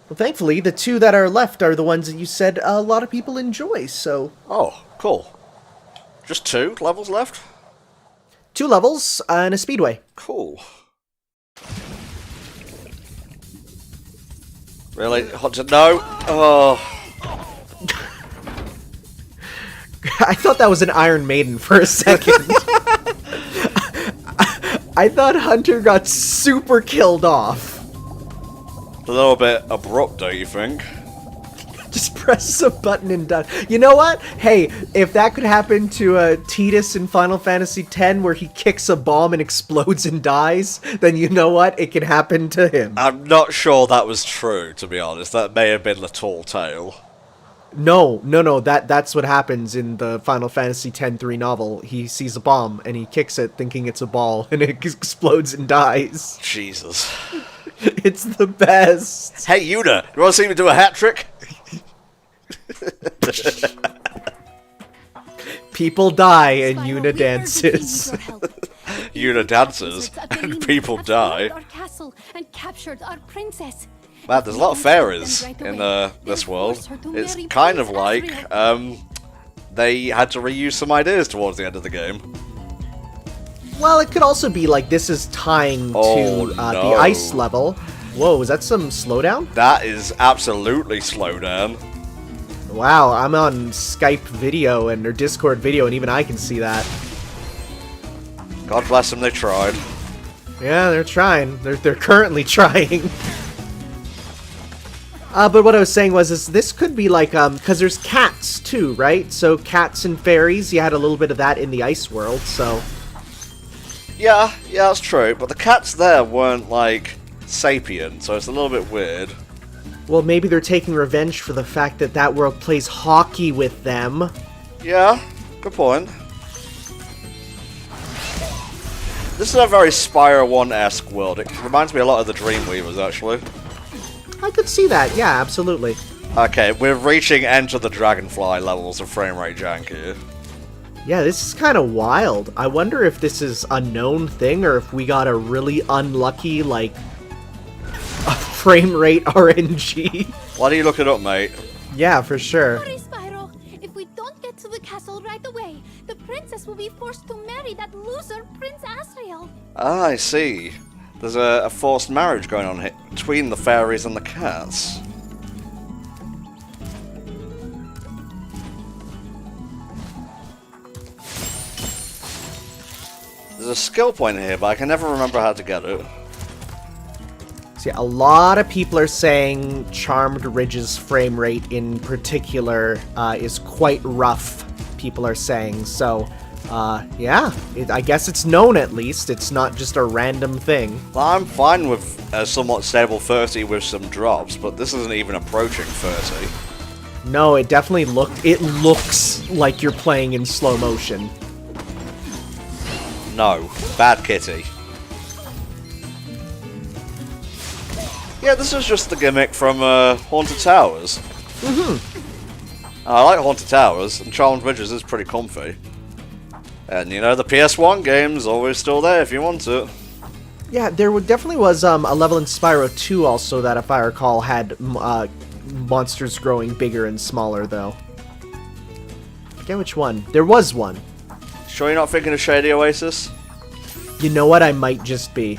Well, thankfully, the two that are left are the ones that you said a lot of people enjoy, so... Oh, cool. Just 2 levels left? 2 levels and a speedway. Cool. Really? Hunter, no! Oh. I thought that was an Iron Maiden for a second. I thought Hunter got super killed off. A little bit abrupt, don't you think? Just press a button and done. You know what? Hey, if that could happen to Tidus in Final Fantasy X, where he kicks a bomb and explodes and dies, then you know what? It can happen to him. I'm not sure that was true, to be honest. That may have been the tall tale. No, that's what happens in the Final Fantasy X-3 novel. He sees a bomb, and he kicks it thinking it's a ball, and it explodes and dies. Jesus. It's the best. Hey, Yuna, you want to see me do a hat trick? People die, and Yuna dances. Yuna dances, and people die. Man, there's a lot of fairies in this world. It's kind of like they had to reuse some ideas towards the end of the game. Well, it could also be like this is tying to the ice level. Whoa, is that some slowdown? That is absolutely slowdown. Wow, I'm on Skype video or Discord video, and even I can see that. God bless them, they tried. Yeah, they're trying. They're currently trying. But what I was saying was, this could be like, because there's cats too, right? So cats and fairies, you had a little bit of that in the ice world, so... Yeah, that's true, but the cats there weren't, like, sapient, so it's a little bit weird. Well, maybe they're taking revenge for the fact that that world plays hockey with them. Yeah, good point. This is a very Spyro 1-esque world. It reminds me a lot of the Dreamweavers, actually. I could see that, yeah, absolutely. Okay, we're reaching Enter the Dragonfly levels of frame rate jank here. Yeah, this is kind of wild. I wonder if this is a known thing, or if we got a really unlucky, like, a frame rate RNG. Why don't you look it up, mate? Yeah, for sure. Sorry, Spyro. If we don't get to the castle right away, the princess will be forced to marry that loser, Prince Asriel. Ah, I see. There's a forced marriage going on here between the fairies and the cats. There's a skill point here, but I can never remember how to get it. See, a lot of people are saying Charmed Ridge's frame rate in particular is quite rough, people are saying. So, yeah, I guess it's known at least. It's not just a random thing. Well, I'm fine with a somewhat stable 30 with some drops, but this isn't even approaching 30. No, it definitely looks like you're playing in slow motion. No, bad kitty. Yeah, this is just the gimmick from Haunted Towers. I like Haunted Towers, and Charmed Ridges is pretty comfy. And you know, the PS1 game's always still there if you want it. Yeah, there definitely was a level in Spyro 2 also that, if I recall, had monsters growing bigger and smaller, though. I forget which one. There was one. Sure you're not thinking of Shady Oasis? You know what? I might just be.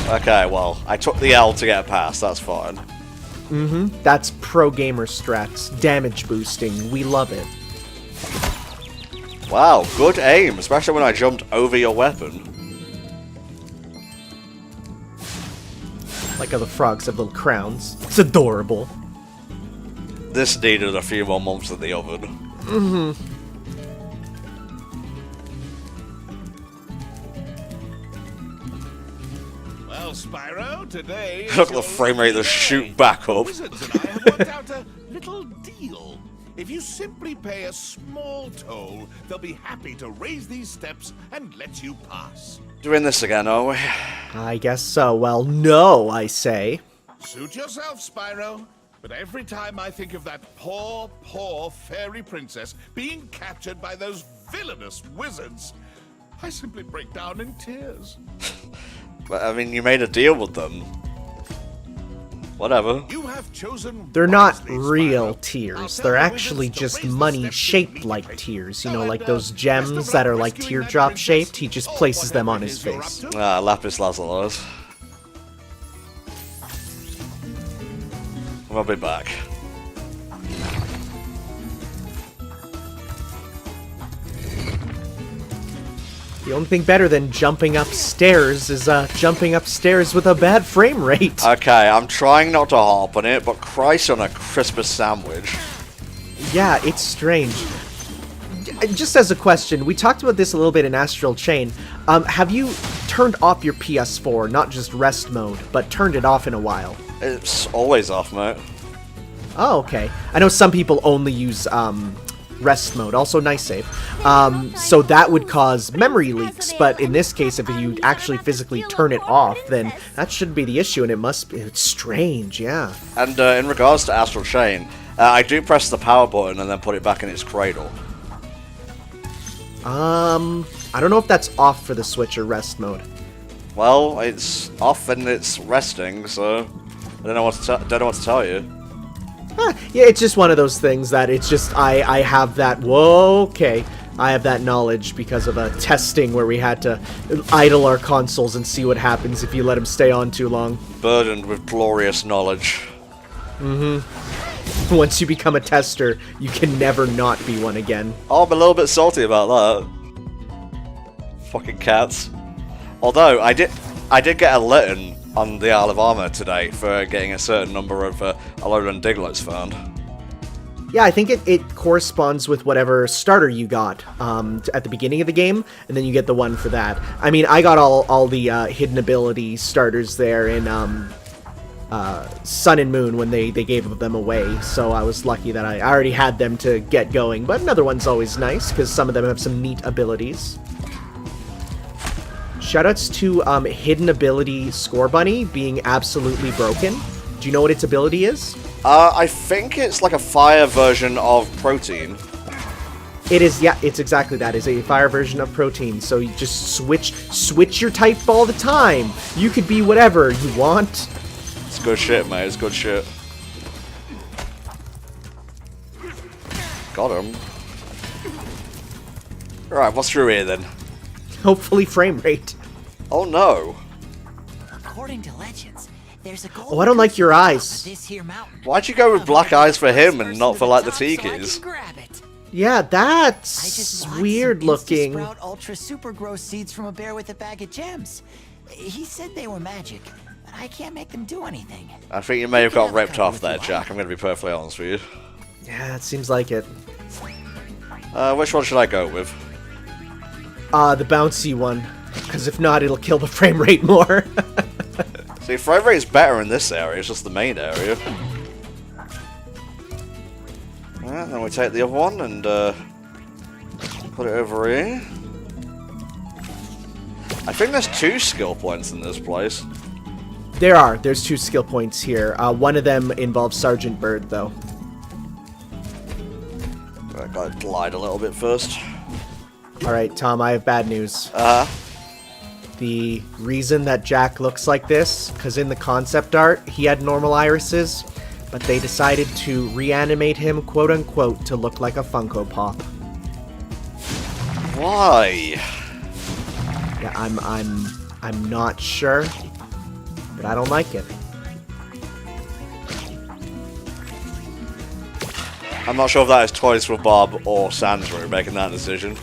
Okay, well, I took the L to get past, that's fine. That's pro gamer strats. Damage boosting. We love it. Wow, good aim, especially when I jumped over your weapon. Like how the frogs have little crowns. It's adorable. This needed a few more months in the oven. Well, Spyro, today... Look at the frame rate to shoot back up. Wizards and I have worked out a little deal. If you simply pay a small toll, they'll be happy to raise these steps and let you pass. Doing this again, are we? I guess so. Well, no, I say. Suit yourself, Spyro. But every time I think of that poor, poor fairy princess being captured by those villainous wizards, I simply break down in tears. But, I mean, you made a deal with them. Whatever. You have chosen They're not wisely, real Spyro. tears. I'll tell They're the actually wizards to just raise the money steps shaped to like meet tears. You me. know, Oh, like and, those best of gems luck that are like rescuing that teardrop princess, shaped. He just or places them whatever on it his is you're face. up to. Ah, lapis lazuli. We'll be back. The only thing better than jumping upstairs is jumping upstairs with a bad frame rate. Okay, I'm trying not to harp on it, but Christ on a Christmas sandwich. Yeah, it's strange. Just as a question, we talked about this a little bit in Astral Chain. Have you turned off your PS4, not just rest mode, but turned it off in a while? It's always off, mate. Oh, okay. I know some people only use rest mode, also nice save. So that would cause memory leaks, but in this case, if you actually physically turn it off, then that shouldn't be the issue, and it must be. It's strange, yeah. And in regards to Astral Chain, I do press the power button and then put it back in its cradle. I don't know if that's off for the Switch or rest mode. Well, it's off and it's resting, so I don't know what to tell you. Yeah, it's just one of those things that it's just, I have that, whoa, okay. I have that knowledge because of a testing where we had to idle our consoles and see what happens if you let them stay on too long. Burdened with glorious knowledge. Once you become a tester, you can never not be one again. Oh, I'm a little bit salty about that. Fucking cats. Although, I did get a Litten on the Isle of Armor today for getting a certain number of Alolan Diglets found. Yeah, I think it corresponds with whatever starter you got at the beginning of the game, and then you get the one for that. I mean, I got all the hidden ability starters there in Sun and Moon when they gave them away, so I was lucky that I already had them to get going, but another one's always nice, because some of them have some neat abilities. Shoutouts to Hidden Ability Score Bunny being absolutely broken. Do you know what its ability is? I think it's like a fire version of Protein. It is, yeah, it's exactly that. It's a fire version of Protein, so you just switch your type all the time. You could be whatever you want. It's good shit, mate. It's good shit. Got him. Alright, what's through here then? Hopefully frame rate. Oh no. According to legends, there's a gold Oh, I don't like your goose eyes. at this here mountain. Why'd you go with black eyes for him and First not to for like the top so I can Tikis? grab it. Yeah, I that's just bought weird some looking. Sprout Ultra Super Grow seeds from a bear with a bag of gems. He said they were magic, but I can't make them do anything. I think you may have got You can have a ripped couple off if there, you Jack. I'm going to be perfectly honest with you. Yeah, it seems like it. Which one should I go with? The bouncy one. Because if not, it'll kill the frame rate more. See, frame rate's better in this area. It's just the main area. Alright, then we take the other one and put it over here. I think there's 2 skill points in this place. There's 2 skill points here. One of them involves Sergeant Bird, though. I gotta glide a little bit first. Alright, Tom, I have bad news. The reason that Jack looks like this, because in the concept art, he had normal irises, but they decided to reanimate him, quote-unquote, to look like a Funko Pop. Why? Yeah, I'm not sure, but I don't like it. I'm not sure if that is Toys for Bob or Santa who are making that decision.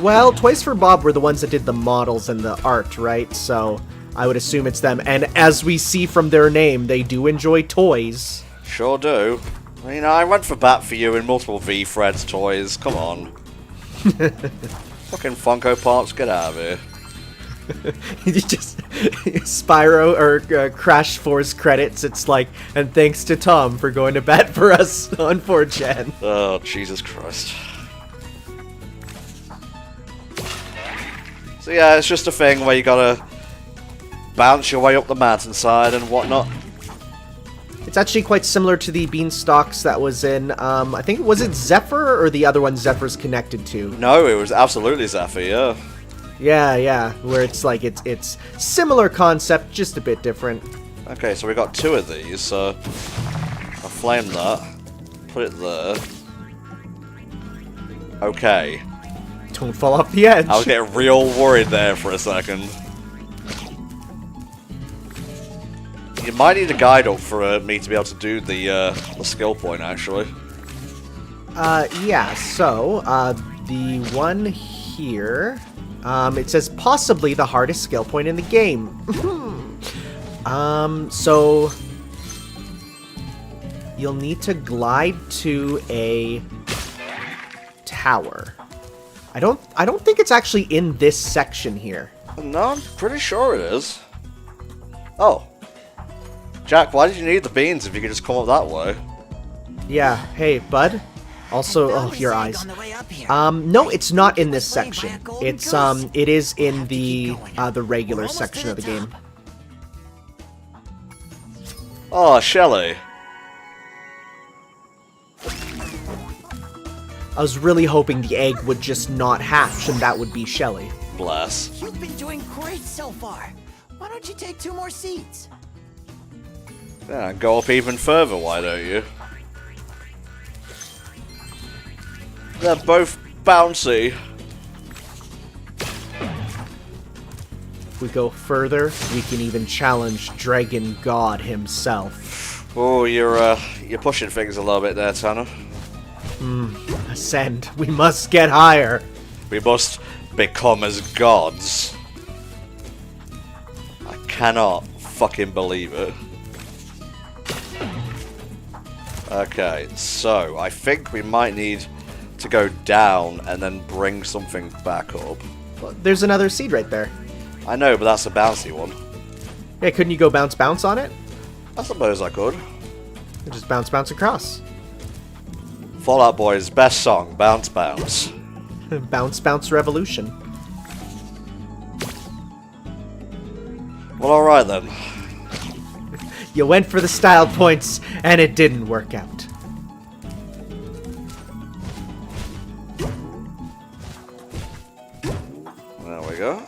Well, Toys for Bob were the ones that did the models and the art, right? So I would assume it's them. And as we see from their name, they do enjoy toys. Sure do. You know, I went for bat for you in multiple V-Threads toys. Come on. Fucking Funko Pops, get out of here. You just Spyro or Crash Force credits. It's like, and thanks to Tom for going to bat for us on 4chan. Oh, Jesus Christ. So yeah, it's just a thing where you gotta bounce your way up the mountainside and whatnot. It's actually quite similar to the beanstalks that was in, I think, was it Zephyr or the other one Zephyr's connected to? No, it was absolutely Zephyr, yeah. Yeah, where it's like, it's similar concept, just a bit different. Okay, so we got 2 of these, so I'll flame that, put it there. Okay. Don't fall off the edge. I was getting real worried there for a second. You might need a guide up for me to be able to do the skill point, actually. Yeah, so, the one here, it says possibly the hardest skill point in the game. So, you'll need to glide to a tower. I don't think it's actually in this section here. No, I'm pretty sure it is. Oh. Jack, why did you need the beans if you could just come up that way? Yeah, hey, bud. Also, oh, your eyes. No, it's not in this section. It's, it is in the regular section of the game. Oh, Shelly. I was really hoping the egg would just not hatch, and that would be Shelly. Bless. You've been doing great so far. Why don't you take 2 more seeds? Yeah, go up even further, why don't you? They're both bouncy. If we go further, we can even challenge Dragon God himself. Oh, you're pushing things a little bit there, Tanner. Ascend. We must get higher. We must become as gods. I cannot fucking believe it. Okay, so I think we might need to go down and then bring something back up. Well, there's another seed right there. I know, but that's a bouncy one. Yeah, couldn't you go bounce on it? I suppose I could. Just bounce across. Fallout Boy's best song, Bounce Bounce. Bounce revolution. Well, alright then. You went for the style points, and it didn't work out. There we go.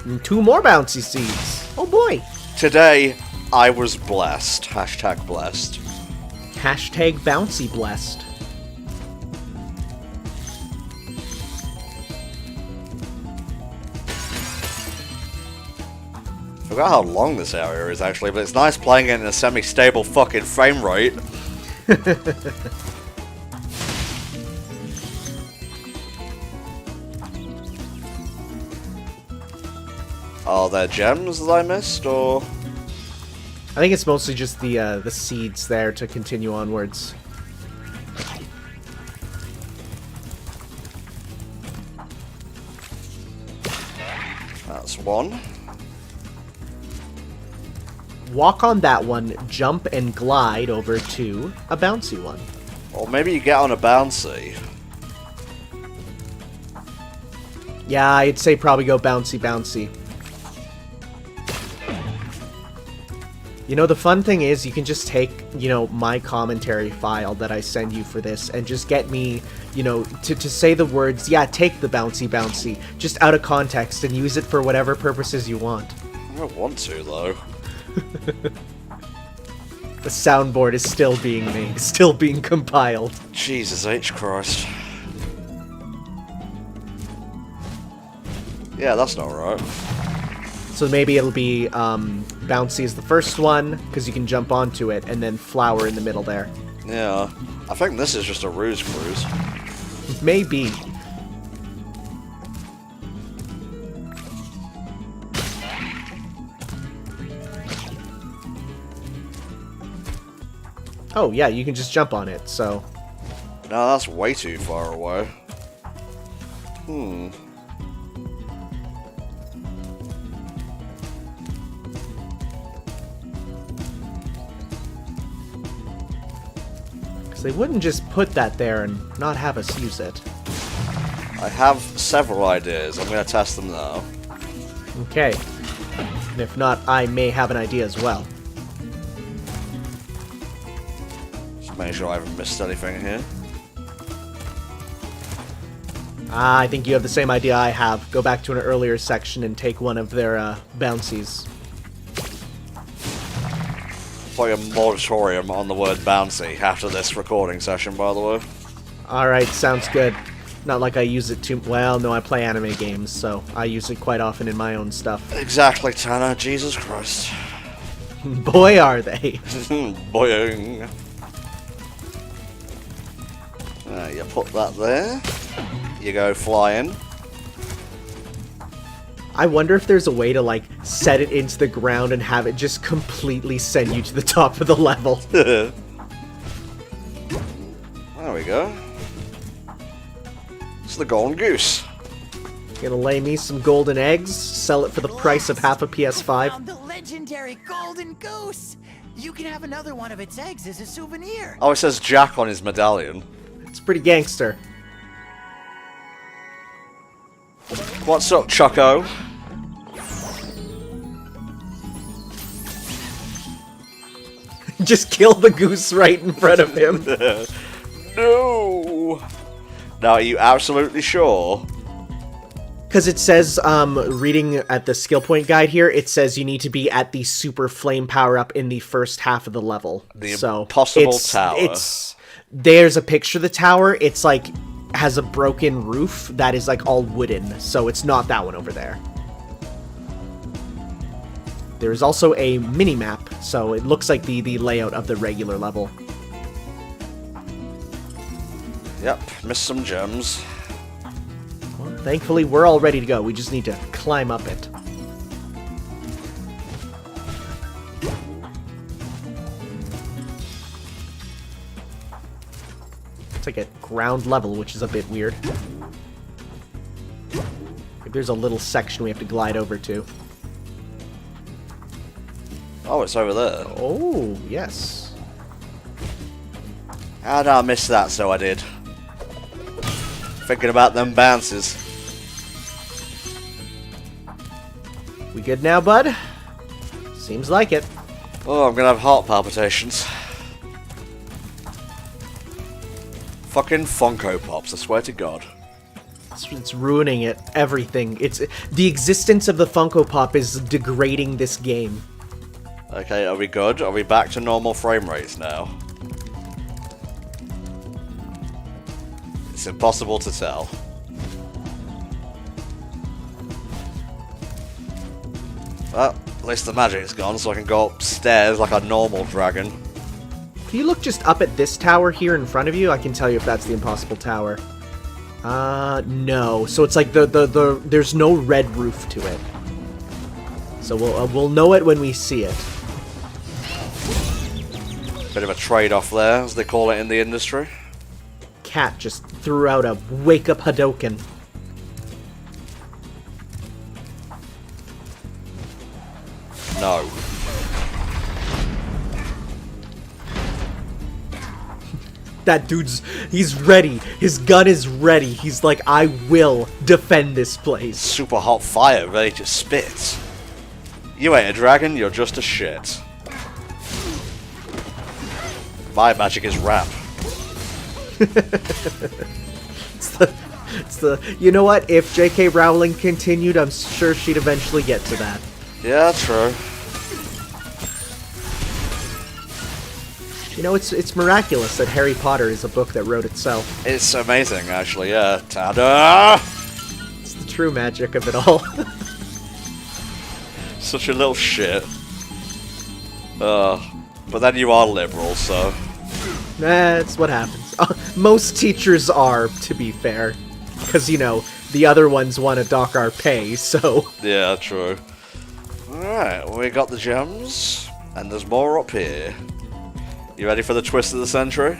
And 2 more bouncy seeds. Oh boy. Today, I was blessed. Hashtag blessed. Hashtag bouncy blessed. I forgot how long this area is actually, but it's nice playing it in a semi-stable fucking frame rate. Are there gems that I missed, or...? I think it's mostly just the seeds there to continue onwards. That's one. Walk on that one, jump and glide over to a bouncy one. Or maybe you get on a bouncy. Yeah, I'd say probably go bouncy. You know, the fun thing is you can just take, you know, my commentary file that I send you for this and just get me, you know, to say the words, yeah, take the bouncy, just out of context and use it for whatever purposes you want. I don't want to, though. The soundboard is still being made, still being compiled. Jesus H. Christ. Yeah, that's not right. So maybe it'll be bouncy is the first one, because you can jump onto it, and then flower in the middle there. Yeah. I think this is just a ruse cruise. Maybe. Oh, yeah, you can just jump on it, so... No, that's way too far away. Because they wouldn't just put that there and not have us use it. I have several ideas. I'm going to test them now. Okay. And if not, I may have an idea as well. Make sure I haven't missed anything here. I think you have the same idea I have. Go back to an earlier section and take one of their bouncies. Put a moratorium on the word bouncy after this recording session, by the way. Alright, sounds good. Not like I use it too... Well, no, I play anime games, so I use it quite often in my own stuff. Exactly, Tanner. Jesus Christ. Boy, are they. Boing. You put that there. You go flying. I wonder if there's a way to, like, set it into the ground and have it just completely send you to the top of the level. There we go. It's the golden goose. Gonna lay me some golden eggs, sell it for the price of half a PS5. Found the legendary golden goose. You can have another one of its eggs as a souvenir. Oh, it says Jack on his medallion. It's pretty gangster. What's up, Choco? Just kill the goose right in front of him. No! Now, are you absolutely sure? Because it says, reading at the skill point guide here, it says you need to be at the super flame power-up in the first half of the level. The so impossible tower. There's a picture of the tower. It's like, has a broken roof that is like all wooden. So it's not that one over there. There is also a mini-map, so it looks like the layout of the regular level. Yep, missed some gems. Well, thankfully, we're all ready to go. We just need to climb up it. It's like at ground level, which is a bit weird. There's a little section we have to glide over to. Oh, it's over there. Oh, yes. How did I miss that? So I did. Thinking about them bounces. We good now, bud? Seems like it. Oh, I'm gonna have heart palpitations. Fucking Funko Pops, I swear to God. It's ruining it. Everything. It's the existence of the Funko Pop is degrading this game. Okay, are we good? Are we back to normal frame rates now? It's impossible to tell. Well, at least the magic's gone, so I can go upstairs like a normal dragon. If you look just up at this tower here in front of you, I can tell you if that's the impossible tower. No. So it's like there's no red roof to it. So we'll know it when we see it. Bit of a trade-off there, as they call it in the industry. Cat just threw out a wake-up Hadoken. No. That dude's... he's ready. His gun is ready. He's like, I will defend this place. Super hot fire, ready to spit. You ain't a dragon, you're just a shit. My magic is rap. It's the... You know what? If J.K. Rowling continued, I'm sure she'd eventually get to that. Yeah, true. You know, it's miraculous that Harry Potter is a book that wrote itself. It's amazing, actually, yeah. Ta-da! It's the true magic of it all. Such a little shit. But then you are liberal, so... That's what happens. Most teachers are, to be fair. Because, you know, the other ones want to dock our pay, so... Yeah, true. Alright, we got the gems, and there's more up here. You ready for the twist of the century?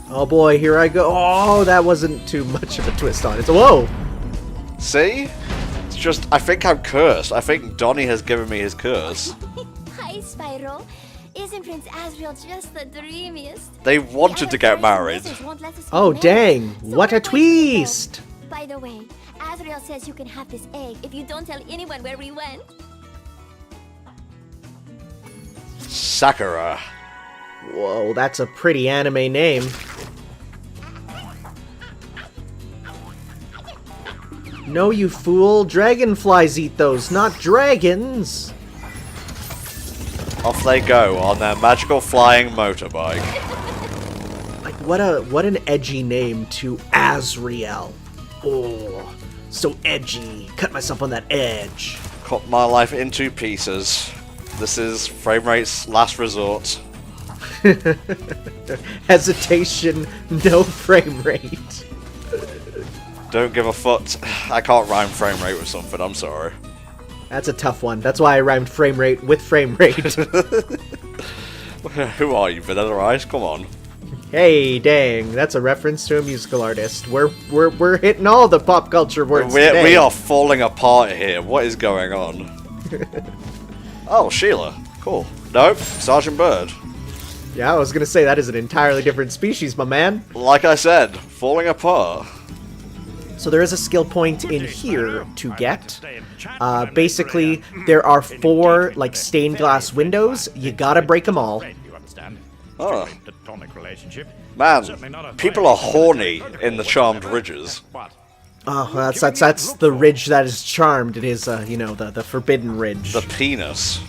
Oh boy, here I go. Oh, that wasn't too much of a twist on it. Whoa! See? It's just, I think I'm cursed. I think Donnie has given me his curse. Hi, Spyro. Isn't Prince Asriel just the dreamiest? They wanted to get married. Oh, dang. What a twist! By the way, Asriel says you can have this egg if you don't tell anyone where we went. Sakura. Whoa, that's a pretty anime name. No, you fool. Dragonflies eat those, not dragons. Off they go on their magical flying motorbike. Like, what an edgy name to Azriel. Oh, so edgy. Cut myself on that edge. Cut my life into pieces. This is frame rate's last resort. Hesitation, no frame rate. Don't give a foot. I can't rhyme frame rate with something, I'm sorry. That's a tough one. That's why I rhymed frame rate with frame rate. Who are you, Vanilla Ice? Come on. Hey, dang, that's a reference to a musical artist. We're hitting all the pop culture words today. We are falling apart here. What is going on? Oh, Sheila. Cool. Nope, Sergeant Bird. Yeah, I was gonna say that is an entirely different species, my man. Like I said, falling apart. So there is a skill point in here to get. Basically, there are 4 like stained glass windows. You gotta break them all. Oh. Man, people are horny in the Charmed Ridges. Oh, that's the ridge that is charmed. It is, you know, the forbidden ridge. The penis.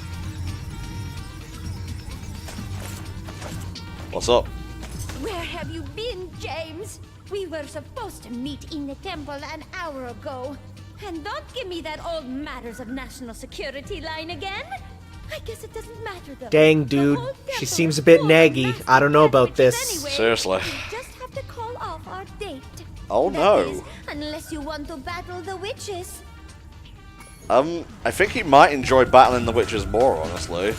What's up? Where have you been, James? We were supposed to meet in the temple an hour ago. And don't give me that old matters of national security line again. I guess it doesn't matter though. Dang, dude. She seems a bit naggy. I don't know about this. Seriously. We just have to call off our date. Oh That no. is, unless you want to battle the witches. I think he might enjoy battling the witches more, honestly.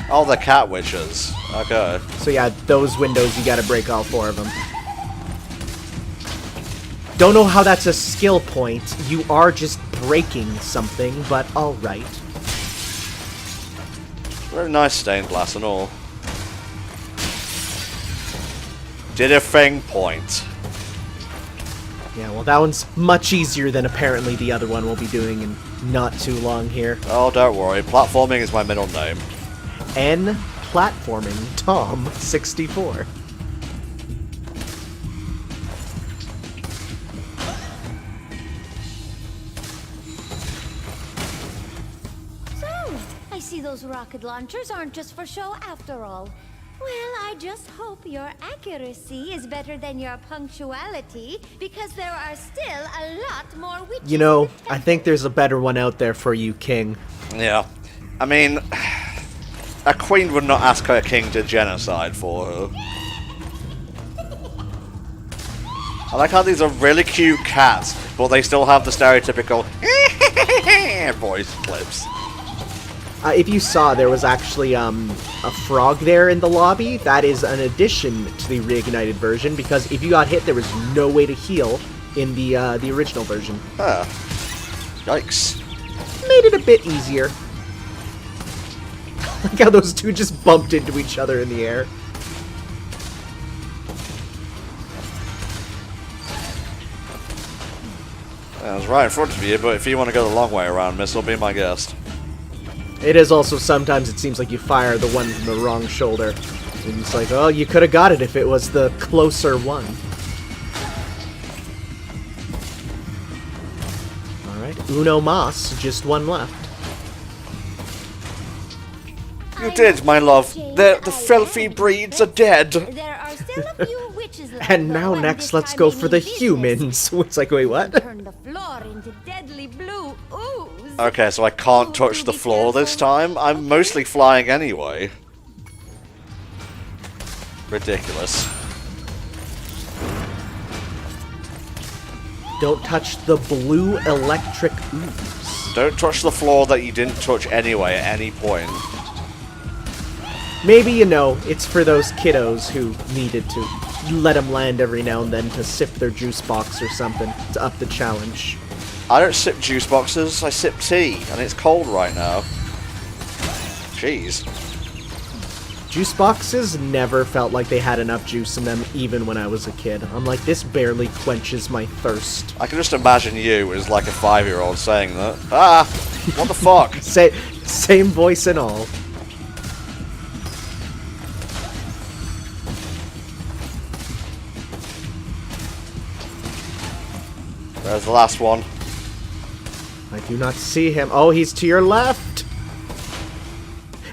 Oh, the cat witches. Okay. So yeah, those windows, you gotta break all 4 of them. Don't know how that's a skill point. You are just breaking something, but alright. Very nice stained glass and all. Did a thing point. Yeah, well that one's much easier than apparently the other one we'll be doing in not too long here. Oh, don't worry. Platforming is my middle name. N Platforming Tom 64. So, I see those rocket launchers aren't just for show after all. Well, I just hope your accuracy is better than your punctuality, because there are still a lot more witches. You know, I think there's a better one out there for you, King. Yeah. I mean, a queen would not ask her king to genocide for her. I like how these are really cute cats, but they still have the stereotypical voice clips. If you saw, there was actually a frog there in the lobby. That is an addition to the Reignited version, because if you got hit, there was no way to heal in the original version. Huh. Yikes. Made it a bit easier. Like how those two just bumped into each other in the air. I was right in front of you, but if you want to go the long way around, miss, will be my guest. It is also sometimes it seems like you fire the one from the wrong shoulder. And it's like, oh, you could have got it if it was the closer one. Alright, uno mas, just one left. You did, my love. The filthy breeds are dead. There are still a few witches left. And now though, next this let's time go they for the mean business. humans. It's like, wait, what? Turn the floor into deadly blue ooze. Okay, so I can't touch the floor this time. I'm mostly flying anyway. Ridiculous. Don't touch the blue electric ooze. Don't touch the floor that you didn't touch anyway at any point. Maybe, you know, it's for those kiddos who needed to let them land every now and then to sip their juice box or something to up the challenge. I don't sip juice boxes, I sip tea, and it's cold right now. Jeez. Juice boxes never felt like they had enough juice in them, even when I was a kid. I'm like, this barely quenches my thirst. I can just imagine you as like a 5-year-old saying that. Ah! What the fuck? Same voice and all. There's the last one. I do not see him. Oh, he's to your left.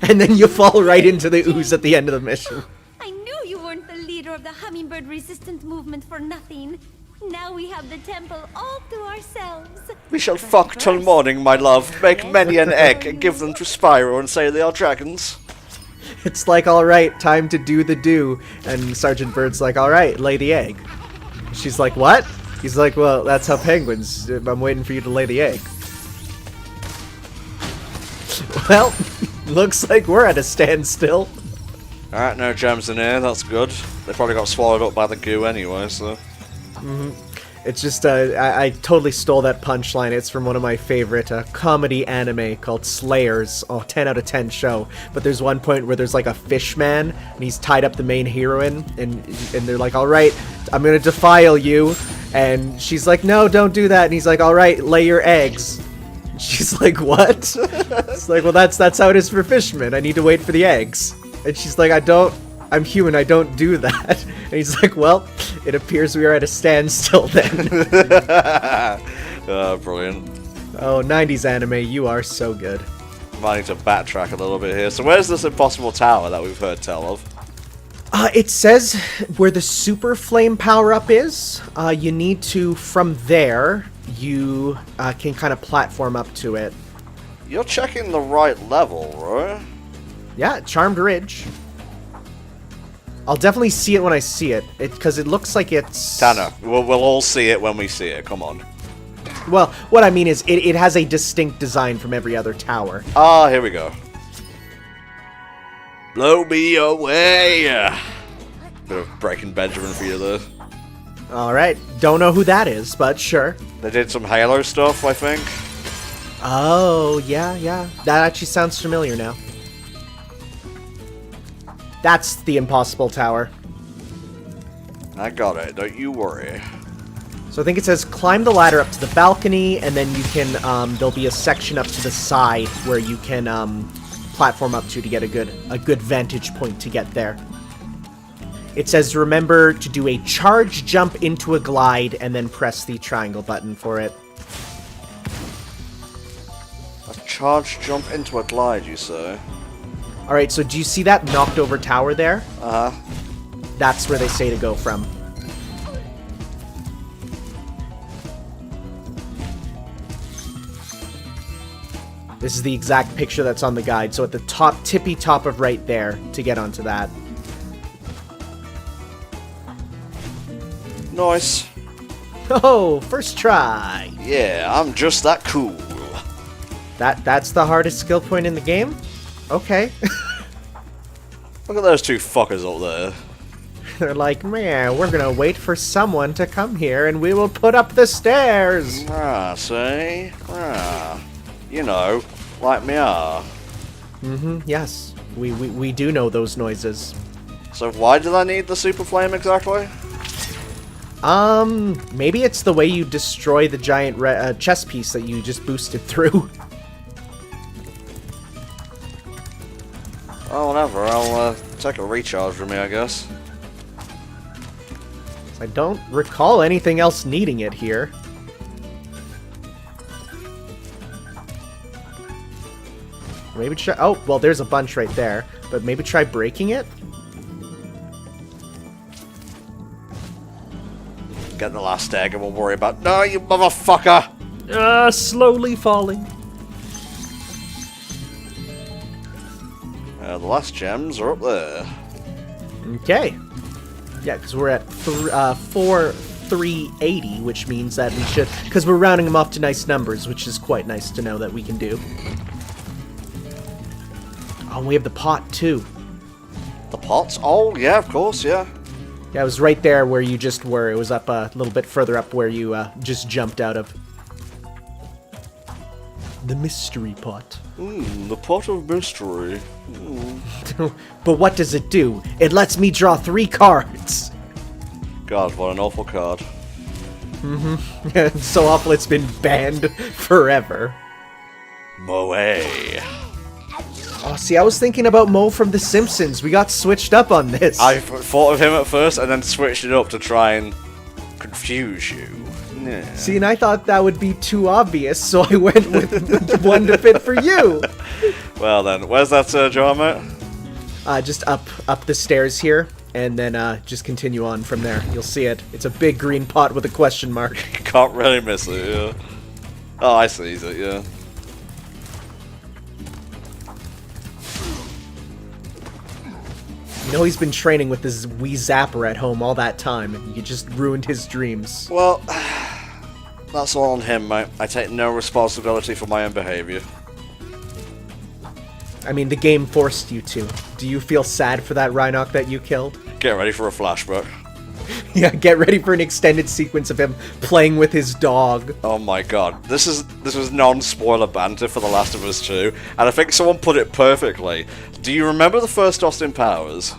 And then you fall right into the ooze at the end of the mission. I knew you weren't the leader of the hummingbird resistance movement for nothing. Now we have the temple all to ourselves. We shall fuck till morning, my love. Make many an egg and give them to Spyro and say they are dragons. It's like, alright, time to do the do. And Sergeant Bird's like, alright, lay the egg. She's like, what? He's like, well, that's how penguins. I'm waiting for you to lay the egg. Well, looks like we're at a standstill. Alright, no gems in here, that's good. They probably got swallowed up by the goo anyway, so... It's just, I totally stole that punchline. It's from one of my favorite comedy anime called Slayers. Oh, 10 out of 10 show. But there's one point where there's like a fish man, and he's tied up the main heroine, and they're like, alright, I'm gonna defile you. And she's like, no, don't do that. And he's like, alright, lay your eggs. She's like, what? It's like, well, that's how it is for fishermen. I need to wait for the eggs. And she's like, I'm human, I don't do that. And he's like, well, it appears we are at a standstill then. Brilliant. Oh, 90s anime, you are so good. Might need to backtrack a little bit here. So where's this impossible tower that we've heard tell of? It says where the super flame power-up is. You need to, from there, you can kind of platform up to it. You're checking the right level, right? Yeah, Charmed Ridge. I'll definitely see it when I see it, because it looks like it's... Tanner, we'll all see it when we see it, come on. Well, what I mean is, it has a distinct design from every other tower. Ah, here we go. Blow me away! Bit of Breaking Benjamin for you there. Alright, don't know who that is, but sure. They did some Halo stuff, I think. Oh, yeah. That actually sounds familiar now. That's the impossible tower. I got it, don't you worry. So I think it says climb the ladder up to the balcony, and then you can, there'll be a section up to the side where you can, platform up to get a good vantage point to get there. It says remember to do a charge jump into a glide, and then press the triangle button for it. A charge jump into a glide, you say? Alright, so do you see that knocked over tower there? Uh-huh. That's where they say to go from. This is the exact picture that's on the guide, so at the top, tippy top of right there, to get onto that. Nice. Oh, first try! Yeah, I'm just that cool. That's the hardest skill point in the game? Okay. Look at those two fuckers up there. They're like, man, we're gonna wait for someone to come here and we will put up the stairs! Ah, see? Ah. You know, like me are. Mm-hmm, yes. We do know those noises. So why did I need the super flame exactly? Maybe it's the way you destroy the giant chess piece that you just boosted through. Oh, whatever. I'll take a recharge from me, I guess. I don't recall anything else needing it here. Maybe try... Oh, well, there's a bunch right there. But maybe try breaking it? Get the last egg and we'll worry about... No, you motherfucker! Slowly falling. The last gems are up there. Okay. Yeah, because we're at 380, which means that we should... Because we're rounding them off to nice numbers, which is quite nice to know that we can do. Oh, and we have the pot, too. The pots? Oh, yeah, of course, yeah. Yeah, it was right there where you just were. It was up a little bit further up where you just jumped out of. The mystery pot. The pot of mystery. But what does it do? It lets me draw 3 cards. God, what an awful card. Mm-hmm. So awful it's been banned forever. Moe. Oh, see, I was thinking about Mo from The Simpsons. We got switched up on this. I thought of him at first and then switched it up to try and confuse you. Yeah. See, and I thought that would be too obvious, so I went with one to fit for you. Well then, where's that jar, mate? Just up the stairs here, and then just continue on from there. You'll see it. It's a big green pot with a question mark. Can't really miss it, yeah. Oh, I see it, yeah. You know he's been training with this wee zapper at home all that time, and you just ruined his dreams. Well, that's all on him, mate. I take no responsibility for my own behaviour. I mean, the game forced you to. Do you feel sad for that Rhinoc that you killed? Get ready for a flashback. Yeah, get ready for an extended sequence of him playing with his dog. Oh my god, this was non-spoiler banter for The Last of Us 2, and I think someone put it perfectly. Do you remember the first Austin Powers?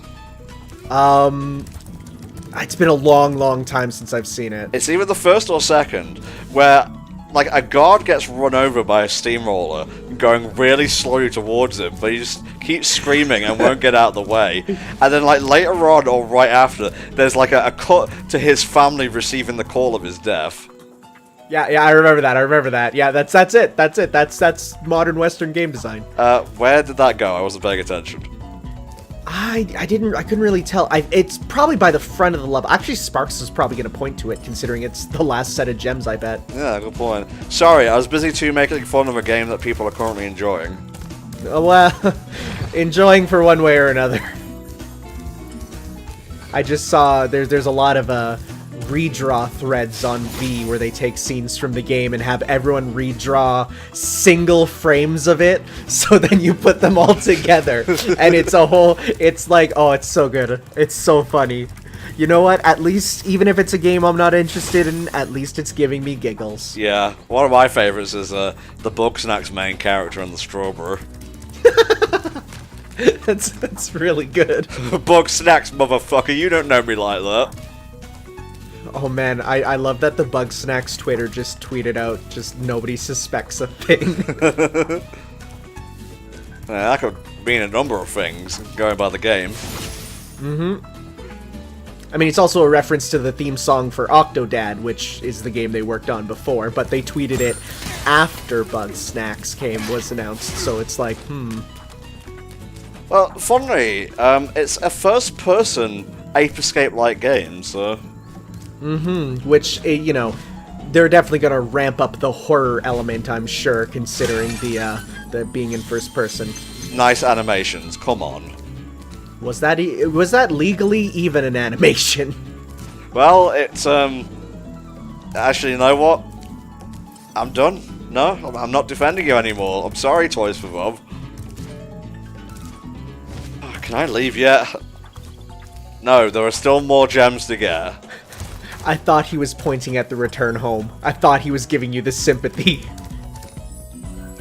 It's been a long, long time since I've seen it. It's either the first or second, where like a guard gets run over by a steamroller going really slowly towards him, but he just keeps screaming and won't get out of the way. And then like later on or right after, there's like a cut to his family receiving the call of his death. Yeah, I remember that. Yeah, that's it. That's modern Western game design. Where did that go? I wasn't paying attention. I couldn't really tell. It's probably by the front of the level. Actually, Sparks is probably going to point to it, considering it's the last set of gems, I bet. Yeah, good point. Sorry, I was busy too making fun of a game that people are currently enjoying. Well, enjoying for one way or another. I just saw there's a lot of redraw threads on V where they take scenes from the game and have everyone redraw single frames of it, so then you put them all together and it's like, oh, it's so good, it's so funny. You know what, at least even if it's a game I'm not interested in, at least it's giving me giggles. Yeah, one of my favorites is the Bugsnax main character in the strawberry. That's really good. Bugsnax, motherfucker, you don't know me like that. Oh man, I love that the Bugsnax Twitter just tweeted out, just nobody suspects a thing. Yeah, that could mean a number of things, going by the game. I mean, it's also a reference to the theme song for Octodad, which is the game they worked on before, but they tweeted it after Bugsnax was announced, so it's like, Well, funnily, it's a first-person Ape Escape-like game, so... which, you know, they're definitely gonna ramp up the horror element, I'm sure, considering the being in first person. Nice animations, come on. Was that legally even an animation? Well, it's, actually, you know what? I'm done. No, I'm not defending you anymore. I'm sorry, Toys for Bob. Oh, can I leave yet? No, there are still more gems to get. I thought he was pointing at the return home. I thought he was giving you the sympathy.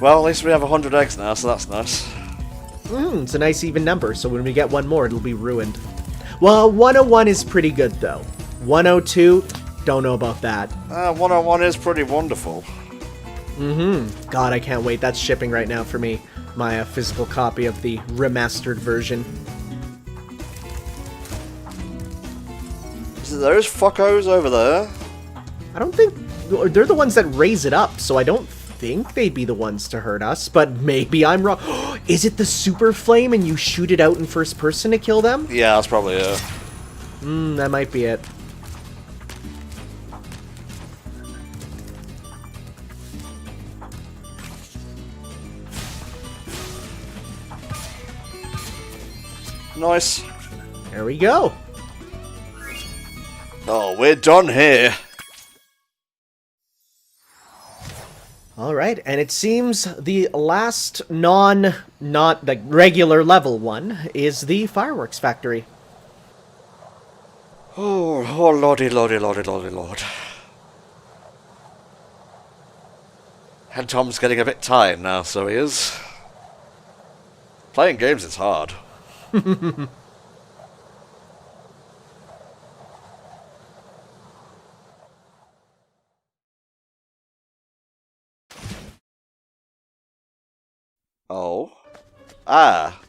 Well, at least we have 100 eggs now, so that's nice. It's a nice even number, so when we get one more, it'll be ruined. Well, 101 is pretty good, though. 102, don't know about that. 101 is pretty wonderful. God, I can't wait. That's shipping right now for me. My physical copy of the remastered version. Is it those fuckos over there? I don't think... They're the ones that raise it up, so I don't think they'd be the ones to hurt us, but maybe I'm wrong. Is it the super flame and you shoot it out in first person to kill them? Yeah, that's probably it. That might be it. Nice. There we go. Oh, we're done here. Alright, and it seems the last not the regular level one is the fireworks factory. Oh, lordy, lordy, lordy, lordy, lord. And Tom's getting a bit tired now, so he is. Playing games is hard. Oh. Ah.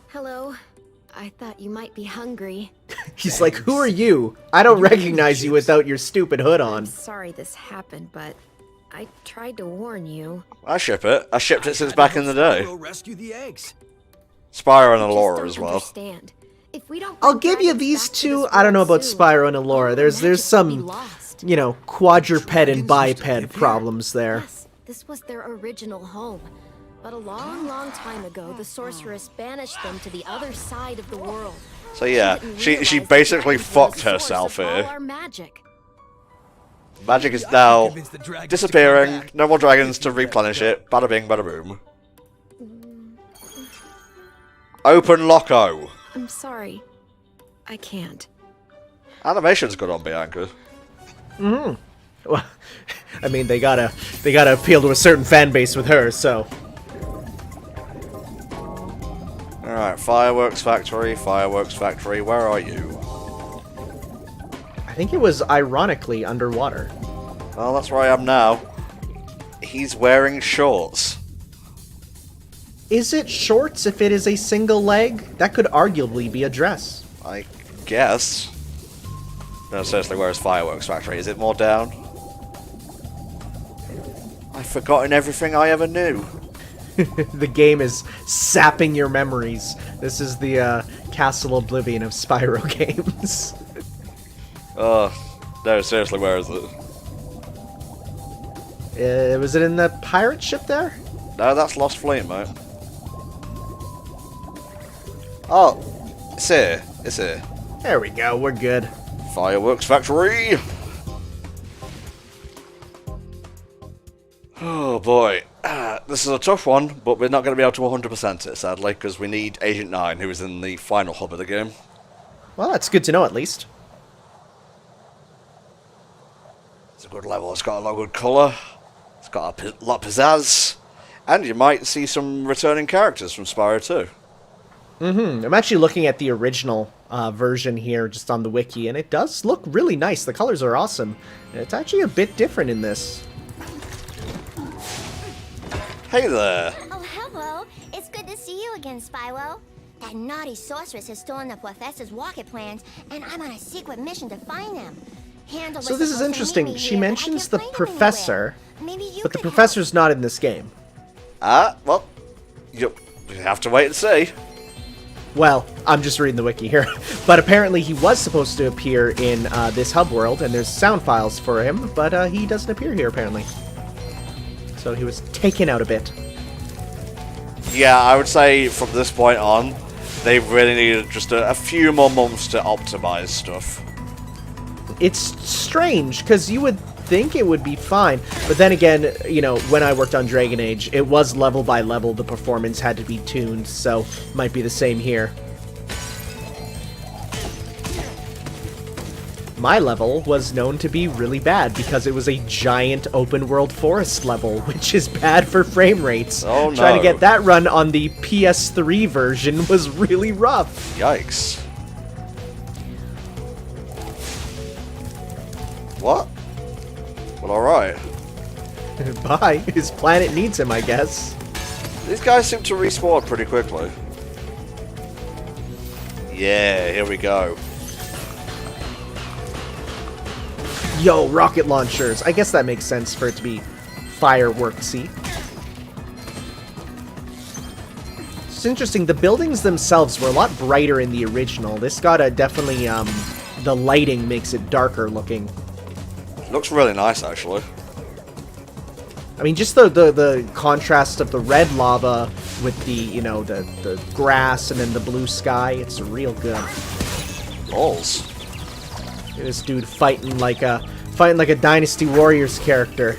Hello. I thought you might be hungry. He's like, who are you? I don't recognize you without your stupid hood on. I'm sorry this happened, but I tried to warn you. I ship it. I shipped it since back in the day. Spyro rescue the eggs. Spyro and I just Alora don't as well. understand. If we don't I'll bring give you dragons these back to two. this I don't know world about soon, Spyro and all Alora. our There's magic will be some, lost. you know, quadruped and Dragons used to live biped here? problems there. Yes, this was their original home. But a long, long time ago, the sorceress banished them to the other side of the world. So yeah, didn't she realize that basically dragons were the fucked source herself of all here. our magic. Magic is I can now convince the dragons to come disappearing. back. No more dragons to replenish it. Bada bing, bada boom. Open Loco. I'm sorry. I can't. Animation's good on Bianca. Well, I mean, they gotta appeal to a certain fan base with her, so. Alright, Fireworks Factory, where are you? I think it was ironically underwater. Well, that's where I am now. He's wearing shorts. Is it shorts if it is a single leg? That could arguably be a dress. I guess. No, seriously, where is Fireworks Factory? Is it more down? I've forgotten everything I ever knew. The game is sapping your memories. This is the Castle Oblivion of Spyro games. No, seriously, where is it? Was it in the pirate ship there? No, that's Lost Fleet, mate. Oh, it's here. It's here. There we go, we're good. Fireworks Factory! Oh boy. This is a tough one, but we're not going to be able to 100% it, sadly, because we need Agent 9, who is in the final hub of the game. Well, that's good to know at least. It's a good level, it's got a lot of good colour, it's got a lot of pizzazz, and you might see some returning characters from Spyro 2. I'm actually looking at the original version here, just on the wiki, and it does look really nice. The colors are awesome. It's actually a bit different in this. Hey there! Oh, hello. It's good to see you again, Spyro. That naughty sorceress has stolen the professor's rocket plans, and I'm on a secret mission to find them. Handle So was this is supposed to interesting. meet me She here, but I mentions can't the find him professor, anywhere. Maybe you but the could help. professor's not in this game. Well, you have to wait and see. Well, I'm just reading the wiki here. But apparently he was supposed to appear in this hub world, and there's sound files for him, but he doesn't appear here, apparently. So he was taken out a bit. Yeah, I would say from this point on, they really needed just a few more months to optimize stuff. It's strange, because you would think it would be fine, but then again, you know, when I worked on Dragon Age, it was level by level, the performance had to be tuned, so might be the same here. My level was known to be really bad because it was a giant open world forest level, which is bad for frame rates. Oh, no. Trying to get that run on the PS3 version was really rough. Yikes. What? Well, alright. Bye. His planet needs him, I guess. These guys seem to respawn pretty quickly. Yeah, here we go. Yo, rocket launchers. I guess that makes sense for it to be fireworksy. It's interesting, the buildings themselves were a lot brighter in the original. This got a definitely, the lighting makes it darker looking. Looks really nice, actually. I mean, just the contrast of the red lava with the, you know, the grass and then the blue sky, it's real good. Balls. This dude fighting like a Dynasty Warriors character.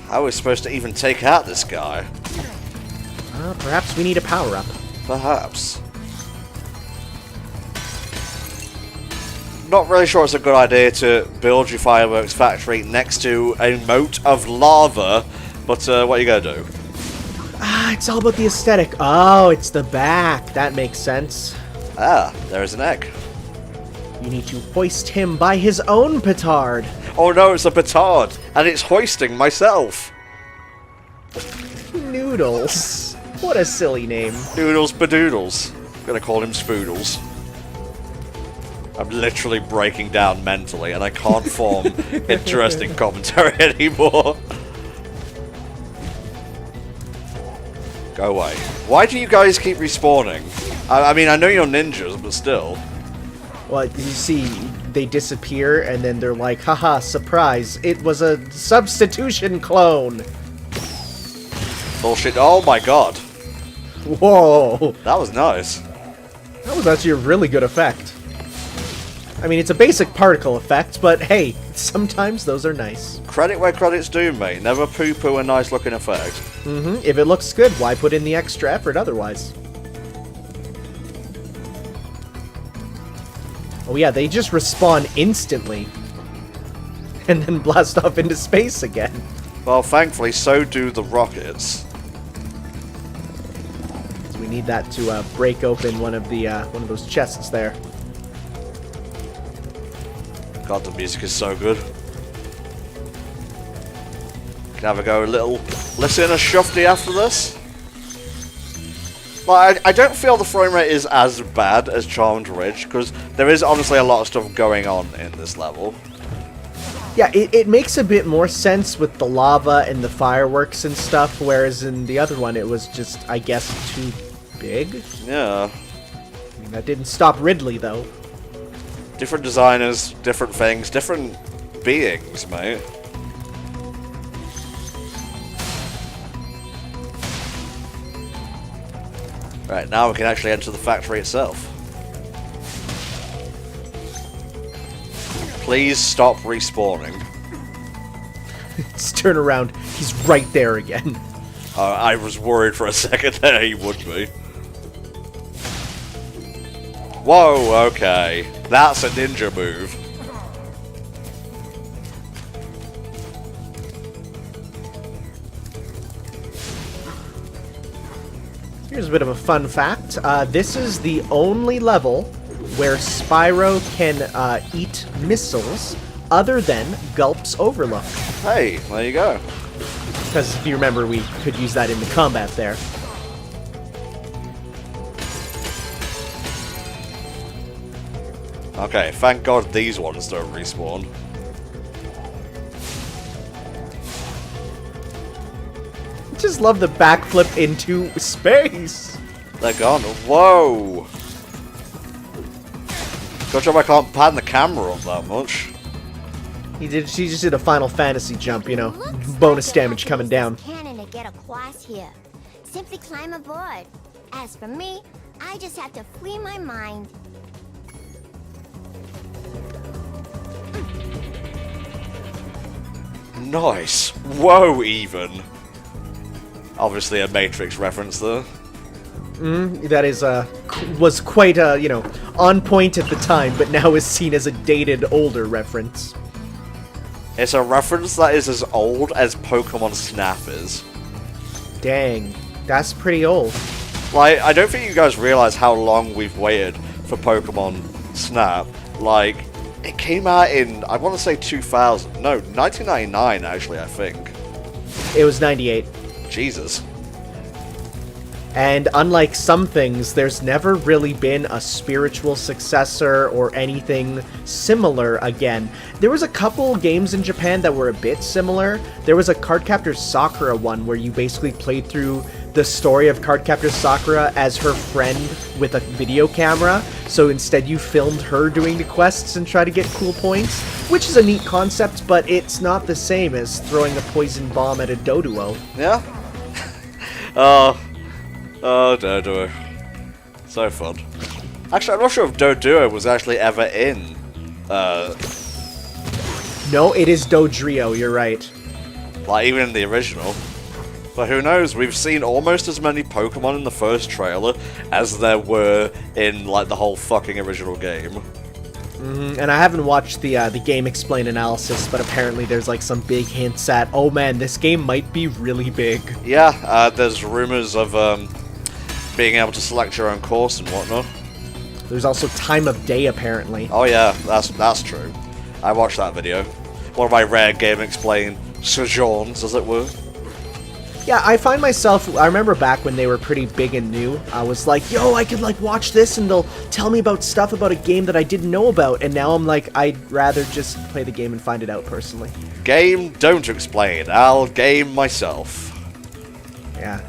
How are we supposed to even take out this guy? Perhaps we need a power-up. Perhaps. Not really sure it's a good idea to build your fireworks factory next to a moat of lava, but what are you gonna do? It's all about the aesthetic. Oh, it's the back. That makes sense. Ah, there is an egg. You need to hoist him by his own petard. Oh no, it's a petard, and it's hoisting myself. Noodles. What a silly name. Noodles Badoodles. I'm gonna call him Spoodles. I'm literally breaking down mentally, and I can't form interesting commentary anymore. Go away. Why do you guys keep respawning? I mean, I know you're ninjas, but still. Well, you see, they disappear, and then they're like, haha, surprise, it was a substitution clone. Bullshit. Oh my god. Whoa. That was nice. That was actually a really good effect. I mean, it's a basic particle effect, but hey, sometimes those are nice. Credit where credit's due, mate. Never poo-poo a nice-looking effect. Mm-hmm. If it looks good, why put in the extra effort otherwise? Oh yeah, they just respawn instantly. And then blast off into space again. Well, thankfully, so do the rockets. So we need that to break open one of those chests there. God, the music is so good. Can have a go a little listen a shufty after this. Like, I don't feel the frame rate is as bad as Charmed Ridge, because there is honestly a lot of stuff going on in this level. Yeah, it makes a bit more sense with the lava and the fireworks and stuff, whereas in the other one it was just, I guess, too big. Yeah. I mean, that didn't stop Ridley, though. Different designers, different things, different beings, mate. Right, now we can actually enter the factory itself. Please stop respawning. Let's turn around. He's right there again. I was worried for a second there he would be. Whoa, okay. That's a ninja move. Here's a bit of a fun fact. This is the only level where Spyro can eat missiles other than Gulp's Overlook. Hey, there you go. Because if you remember, we could use that in the combat there. Okay, thank God these ones don't respawn. Just love the backflip into space. They're gone. Whoa! Good job I can't pan the camera up that much. She just did a Final Fantasy jump, you know. Bonus damage coming down. Cannon to get across here. Simply climb aboard. As for me, I just have to free my mind. Nice. Whoa, even. Obviously a Matrix reference there. That is, was quite, you know, on point at the time, but now is seen as a dated, older reference. It's a reference that is as old as Pokemon Snap is. Dang, that's pretty old. Like, I don't think you guys realize how long we've waited for Pokemon Snap. Like, it came out in, I want to say 2000. No, 1999, actually, I think. It was 98. Jesus. And unlike some things, there's never really been a spiritual successor or anything similar again. There was a couple games in Japan that were a bit similar. There was a Cardcaptor Sakura one where you basically played through the story of Cardcaptor Sakura as her friend with a video camera. So instead you filmed her doing the quests and try to get cool points, which is a neat concept, but it's not the same as throwing a poison bomb at a Doduo. Yeah? Oh, Doduo. So fun. Actually, I'm not sure if Doduo was actually ever in, No, it is Dodrio, you're right. like, even in the original. But who knows, we've seen almost as many Pokemon in the first trailer as there were in, like, the whole fucking original game. And I haven't watched the Game Explain analysis, but apparently there's like some big hints at, oh man, this game might be really big. Yeah, there's rumors of, being able to select your own course and whatnot. There's also time of day, apparently. Oh yeah, that's true. I watched that video. One of my rare Game Explain sojourns, as it were. Yeah, I find myself, I remember back when they were pretty big and new, I was like, yo, I could like watch this and they'll tell me about stuff about a game that I didn't know about, and now I'm like, I'd rather just play the game and find it out personally. Game, don't explain. I'll game myself. Yeah,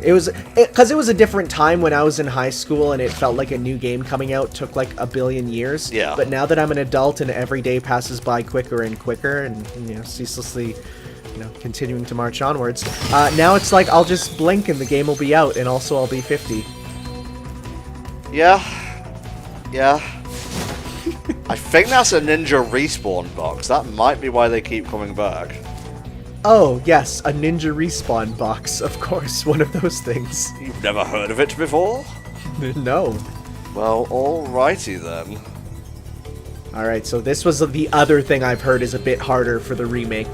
because it was a different time when I was in high school and it felt like a new game coming out took like a billion years. Yeah. But now that I'm an adult and every day passes by quicker and quicker and ceaselessly, continuing to march onwards, now it's like I'll just blink and the game will be out, and also I'll be 50. Yeah. I think that's a ninja respawn box. That might be why they keep coming back. Oh, yes, a ninja respawn box, of course, one of those things. You've never heard of it before? No. Well, alrighty then. Alright, so this was the other thing I've heard is a bit harder for the remake.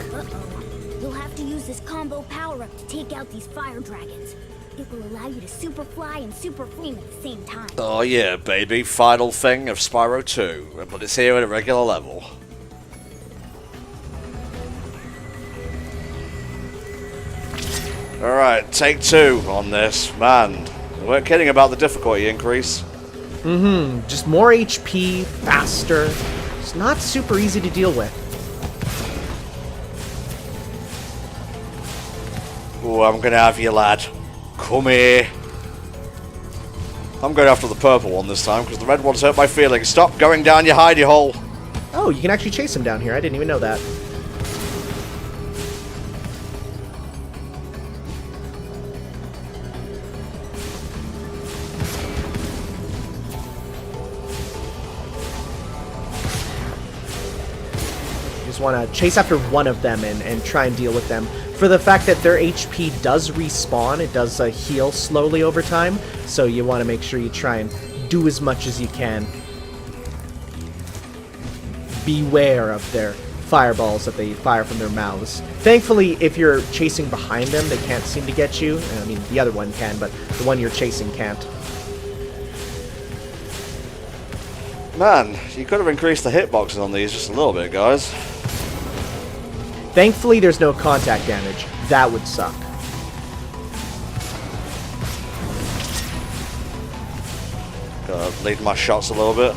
You'll have to use this combo power-up to take out these fire dragons. It will allow you to super fly and super flame at the same time. Oh yeah, baby. Final thing of Spyro 2. But it's here at a regular level. Alright, take 2 on this. Man, we weren't kidding about the difficulty increase. Just more HP, faster. It's not super easy to deal with. Oh, I'm gonna have you, lad. Come here. I'm going after the purple one this time, because the red one's hurt my feelings. Stop going down your hidey hole. Oh, you can actually chase him down here. I didn't even know that. Just want to chase after one of them and try and deal with them. For the fact that their HP does respawn, it does heal slowly over time, so you want to make sure you try and do as much as you can. Beware of their fireballs that they fire from their mouths. Thankfully, if you're chasing behind them, they can't seem to get you. I mean, the other one can, but the one you're chasing can't. Man, you could have increased the hitboxes on these just a little bit, guys. Thankfully, there's no contact damage. That would suck. Gotta lead my shots a little bit.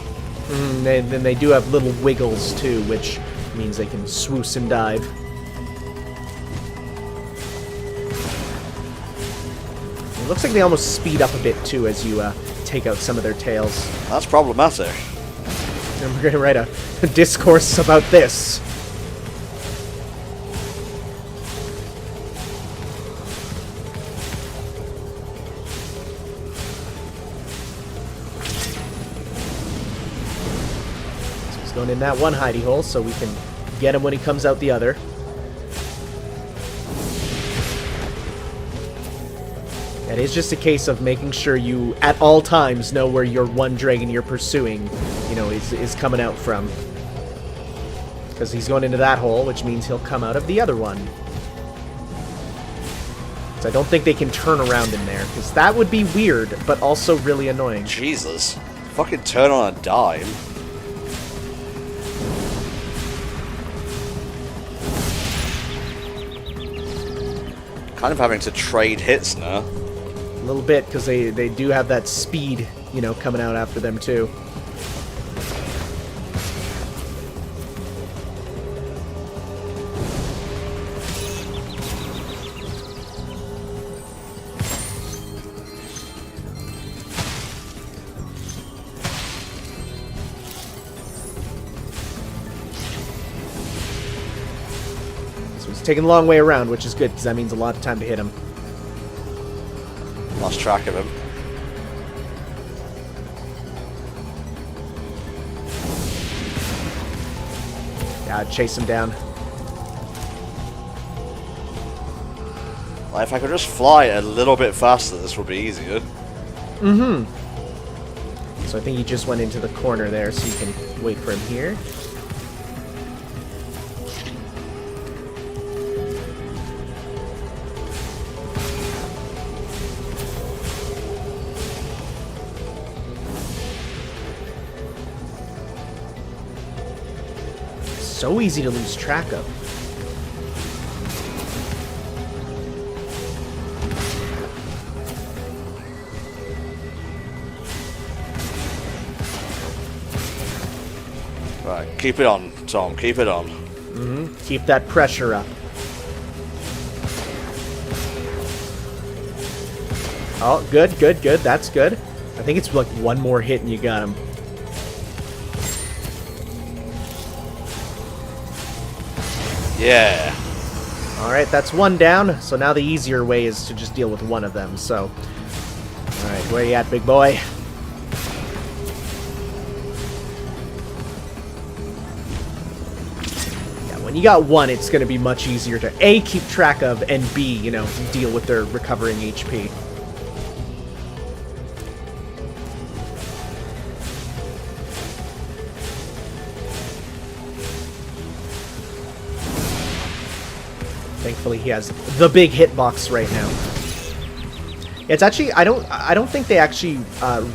Then they do have little wiggles, too, which means they can swoosh and dive. It looks like they almost speed up a bit, too, as you take out some of their tails. That's problematic. And we're going to write a discourse about this. So he's going in that one hidey hole so we can get him when he comes out the other. It is just a case of making sure you, at all times, know where your one dragon you're pursuing, is coming out from. Because he's going into that hole, which means he'll come out of the other one. So I don't think they can turn around in there, because that would be weird, but also really annoying. Jesus. Fucking turn on a dime. Kind of having to trade hits now. A little bit, because they do have that speed, coming out after them, too. So he's taking a long way around, which is good, because that means a lot of time to hit him. Lost track of him. Yeah, chase him down. Like, if I could just fly a little bit faster, this would be easier. So I think he just went into the corner there, so you can wait for him here. So easy to lose track of. Right, keep it on, Tom. Keep it on. Keep that pressure up. Oh, good, good, good. That's good. I think it's like one more hit and you got him. Yeah. Alright, that's one down. So now the easier way is to just deal with one of them. So, alright, where you at, big boy? When you got one, it's going to be much easier to A, keep track of, and B, you know, deal with their recovering HP. Thankfully, he has the big hitbox right now. It's actually, I don't think they actually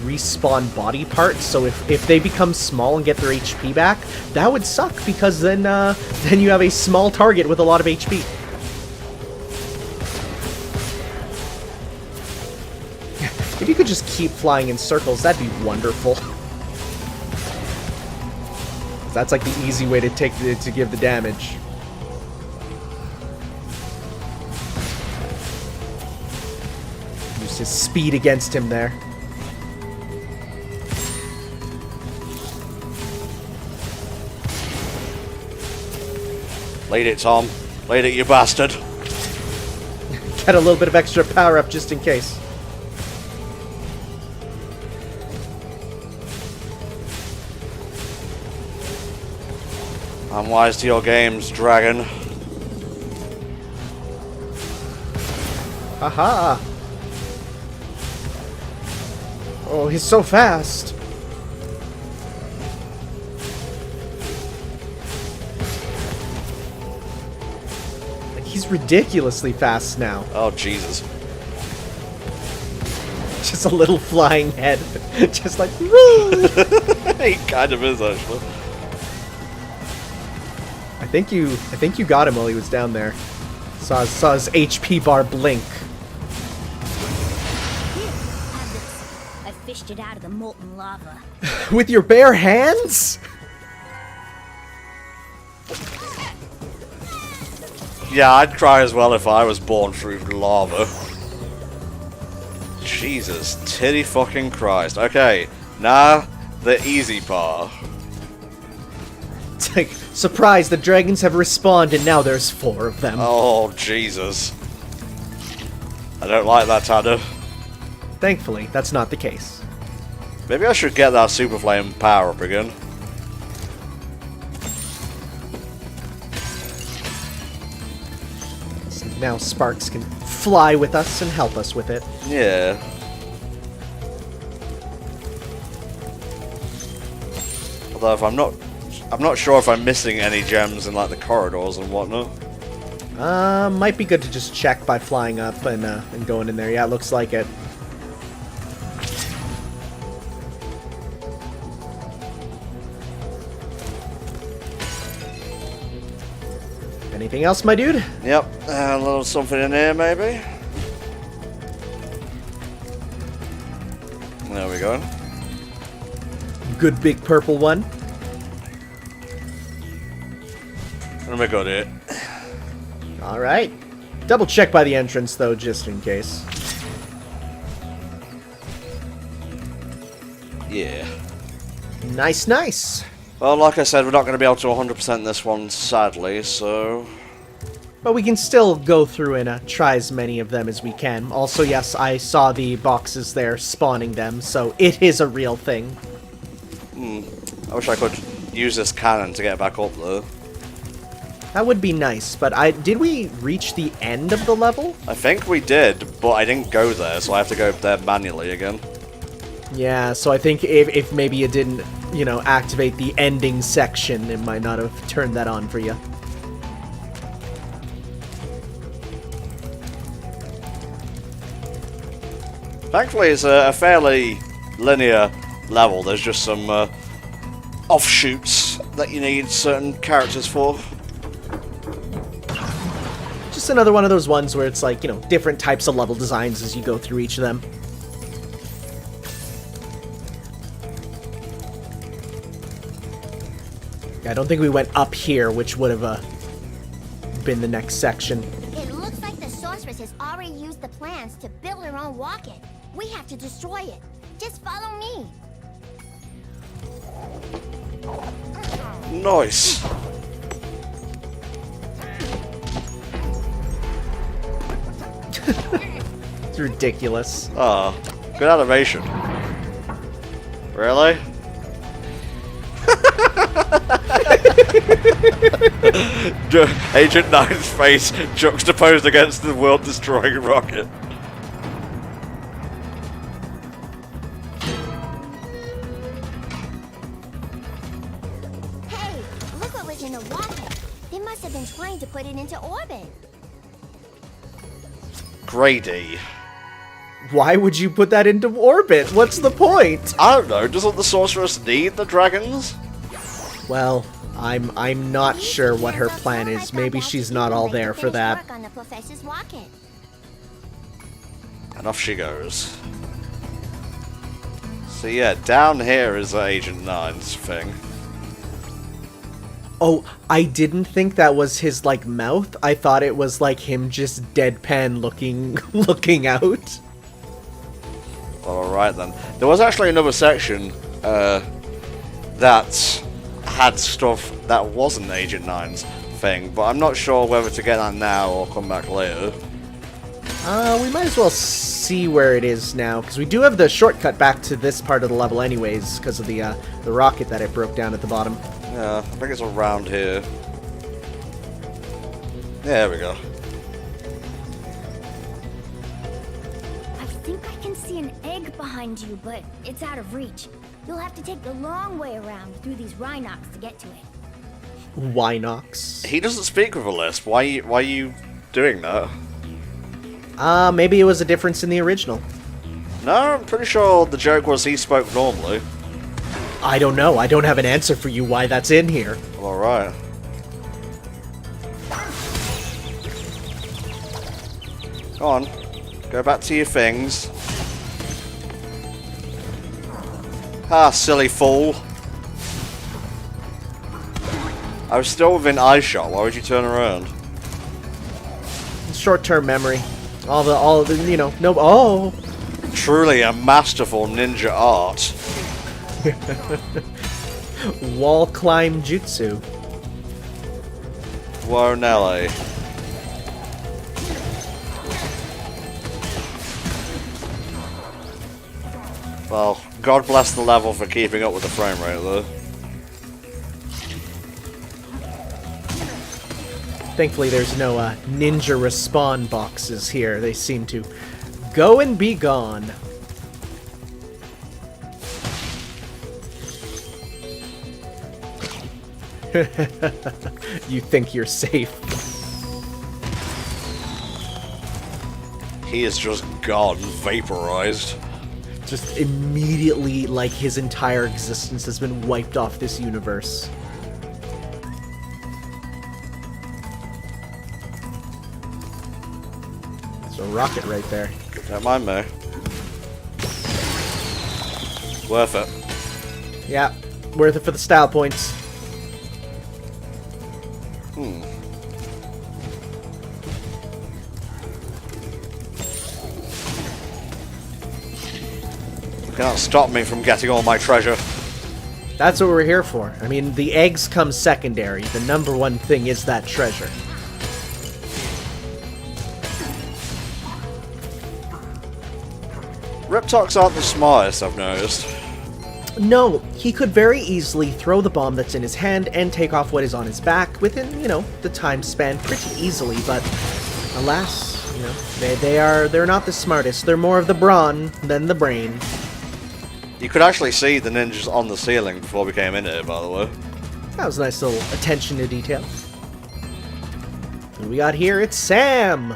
respawn body parts, so if they become small and get their HP back, that would suck, because then you have a small target with a lot of HP. If you could just keep flying in circles, that'd be wonderful. That's like the easy way to give the damage. His speed against him there. Lead it, Tom. Lead it, you bastard. Get a little bit of extra power up just in case. I'm wise to your games, dragon. Haha. Oh, he's so fast. Like, he's ridiculously fast now. Oh, Jesus. Just a little flying head. Just like, woo! He kind of is, actually. I think you got him while he was down there. Saw his HP bar blink. Fished it out of the molten lava. With your bare hands? Yeah, I'd cry as well if I was born through lava. Jesus, titty fucking Christ. Okay, now the easy part. It's like, surprise, the dragons have respawned and now there's 4 of them. Oh, Jesus. I don't like that, Tanner. Thankfully, that's not the case. Maybe I should get that Super Flame power up again. So now Sparks can fly with us and help us with it. Yeah. Although if I'm not sure if I'm missing any gems in like the corridors and whatnot. Might be good to just check by flying up and going in there. Yeah, it looks like it. Anything else, my dude? Yep, a little something in here, maybe. There we go. Good big purple one. Let me go here. Alright. Double check by the entrance, though, just in case. Yeah. Nice, nice. Well, like I said, we're not going to be able to 100% this one, sadly, so... But we can still go through and try as many of them as we can. Also, yes, I saw the boxes there spawning them, so it is a real thing. I wish I could use this cannon to get back up, though. That would be nice, but did we reach the end of the level? I think we did, but I didn't go there, so I have to go there manually again. Yeah, so I think if maybe you didn't, you know, activate the ending section, it might not have turned that on for you. Thankfully, it's a fairly linear level. There's just some offshoots that you need certain characters for. Just another one of those ones where it's like, you know, different types of level designs as you go through each of them. Yeah, I don't think we went up here, which would have been the next section. It looks like the sorceress has already used the plans to build her own rocket. We have to destroy it. Just follow me. Nice. It's ridiculous. Ah, good animation. Really? Agent 9's face juxtaposed against the world-destroying rocket. Hey, look what was in the rocket. They must have been trying to put it into orbit. Grady. Why would you put that into orbit? What's the point? I don't know, doesn't the sorceress need the dragons? Well, I'm not sure what her plan is. Maybe she's not all there for that. Work on the professor's rocket. And off she goes. So yeah, down here is Agent 9's thing. Oh, I didn't think that was his, like, mouth. I thought it was, like, him just deadpan looking out. Alright then. There was actually another section that had stuff that wasn't Agent 9's thing, but I'm not sure whether to get that now or come back later. We might as well see where it is now, because we do have the shortcut back to this part of the level anyways, because of the rocket that it broke down at the bottom. Yeah, I think it's around here. Yeah, there we go. I think I can see an egg behind you, but it's out of reach. You'll have to take the long way around through these Rhinox to get to it. Winox. He doesn't speak with a lisp. Why are you doing that? Maybe it was a difference in the original. No, I'm pretty sure the joke was he spoke normally. I don't know. I don't have an answer for you why that's in here. Alright. Go on. Go back to your things. Ah, silly fool. I was still within eyeshot. Why would you turn around? Short-term memory. All the, you know, no, oh. Truly a masterful ninja art. Wall climb jutsu. Whoa, Nelly. Well, God bless the level for keeping up with the frame rate, though. Thankfully, there's no ninja respawn boxes here. They seem to go and be gone. You think you're safe. He is just gone, vaporized. Just immediately, like, his entire existence has been wiped off this universe. There's a rocket right there. Don't mind me. Worth it. Yeah, worth it for the style points. You cannot stop me from getting all my treasure. That's what we're here for. I mean, the eggs come secondary. The number one thing is that treasure. Riptocs aren't the smartest, I've noticed. No, he could very easily throw the bomb that's in his hand and take off what is on his back within, you know, the time span pretty easily, but alas, you know, they're not the smartest. They're more of the brawn than the brain. You could actually see the ninjas on the ceiling before we came in here, by the way. That was a nice little attention to detail. Who we got here? It's Sam!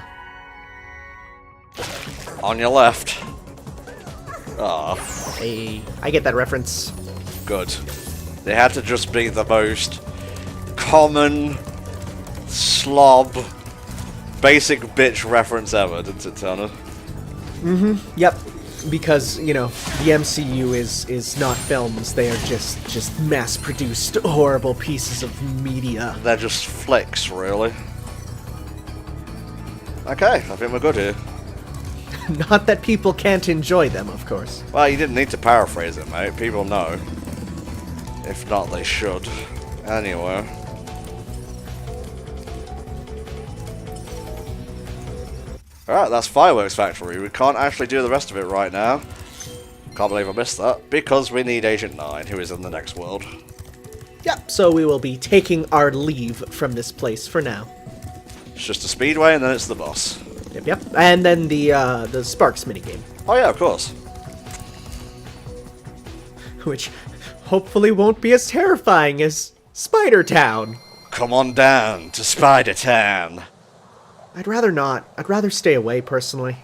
On your left. Ah, Hey, I get that reference. good. They had to just be the most common slob, basic bitch reference ever, didn't it, Tanner? Yep. Because, you know, the MCU is not films. They are just mass-produced, horrible pieces of media. They're just flicks, really. Okay, I think we're good here. Not that people can't enjoy them, of course. Well, you didn't need to paraphrase it, mate. People know. If not, they should. Anyway. Alright, that's Fireworks Factory. We can't actually do the rest of it right now. Can't believe I missed that. Because we need Agent 9, who is in the next world. Yep, so we will be taking our leave from this place for now. It's just a speedway and then it's the boss. Yep. And then the Sparks minigame. Oh yeah, of course. Which hopefully won't be as terrifying as Spider Town. Come on down to Spider Town. I'd rather not. I'd rather stay away, personally.